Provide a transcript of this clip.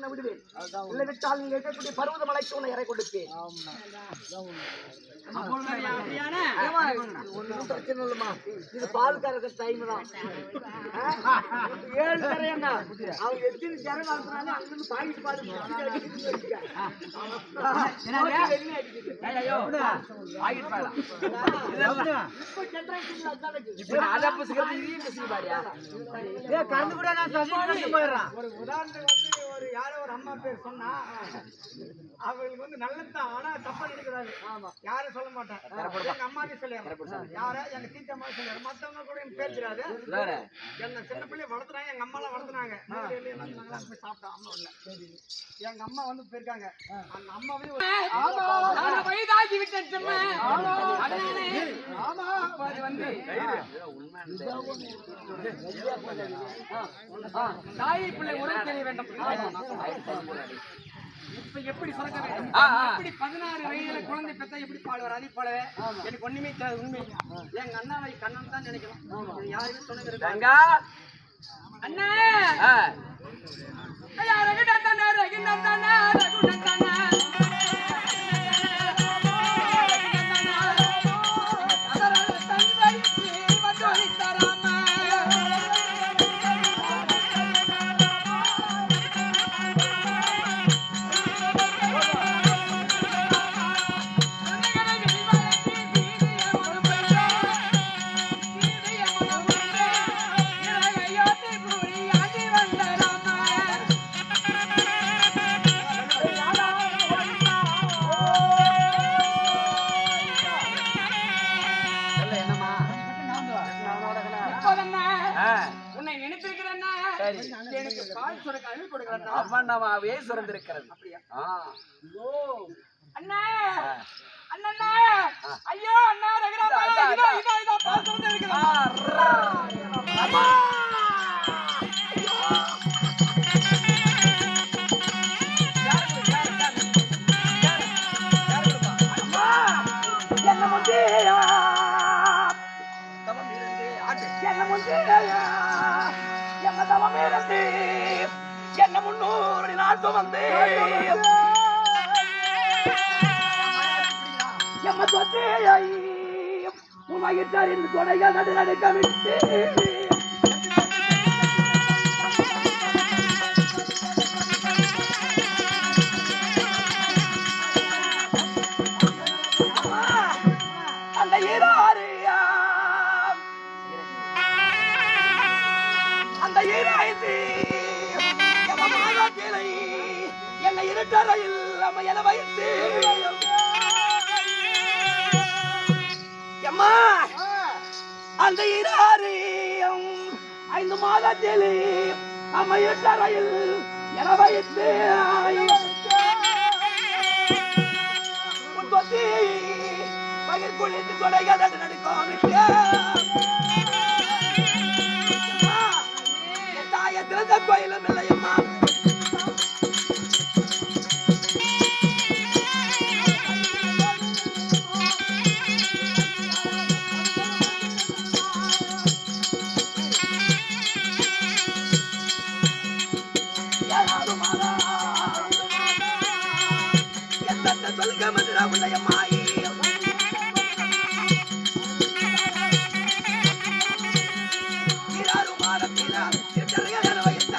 உன்னை விடுவேன். இல்லை விட்டால் நீங்க இருக்கக்கூடிய பருவத மலைக்கு உன்னை இறை கொடுப்பேன். ஒன்றும் பிரச்சனை இல்லைம்மா, இது பால் கறக்க டைம் தான். 7 கரையங்க அவங்க எத்தனை கரை வளர்த்துனாலும் அங்கிருந்து பாக்கெட் பால் ஒரு உதாரணத்துக்கு ஒரு யாரோ ஒரு அம்மா பேர் சொன்னா அவங்களுக்கு நல்லதுதான், ஆனா தப்பா நினைக்கிறாரு. யாரும் சொல்ல மாட்டேன், எங்க அம்மாவே சொல்லிடுறேன். யார எங்க தீட்டம்மா சொல்லிடுறேன், மத்தவங்க கூட எனக்கு பேர் தெரியாது. என்ன சின்ன பிள்ளைய வளர்த்துனாங்க, எங்க அம்மா எல்லாம் வளர்த்துனாங்க. சாப்பிட்டா அம்மா இல்ல, எங்க அம்மா போயிருக்காங்க. அந்த அம்மாவே வயதாகி விட்டேன். தாயை பிள்ளை உறவு தெரிய வேண்டும். இப்ப எப்படி சொல்ல வேண்டும், எப்படி 16 வயதுல குழந்தை பெத்தா எப்படி பாடுவார், அதே போலவே எனக்கு ஒண்ணுமே தெரியாது. உண்மை எங்க அண்ணாவை கண்ணன் தான் நினைக்கலாம், யாருமே சொன்னது அண்ணா அம்மாவே சுரந்திருக்கிறது. அண்ணா அண்ணா ஐயோ அண்ணா என்ன 300 நாட்டு வந்து எம்ம சொத்தையை உமாயிட்டாரின் கொடைகள் நடு நடக்கவிட்டு அந்த ஈராரியா அந்த ஈராய்ச்சி என்னை இருட்டறையில் நம்ம என வைத்து அம்மா அந்த 5 மாதத்தில் நம்ம இருட்டறையில் என வைத்து பகிர் குளித்து கொடைகள் நடுக்க தாய திறந்த கோயிலும் இல்லையம்மா. சொல்லுங்க மதுரா உள்ளயம்மாயி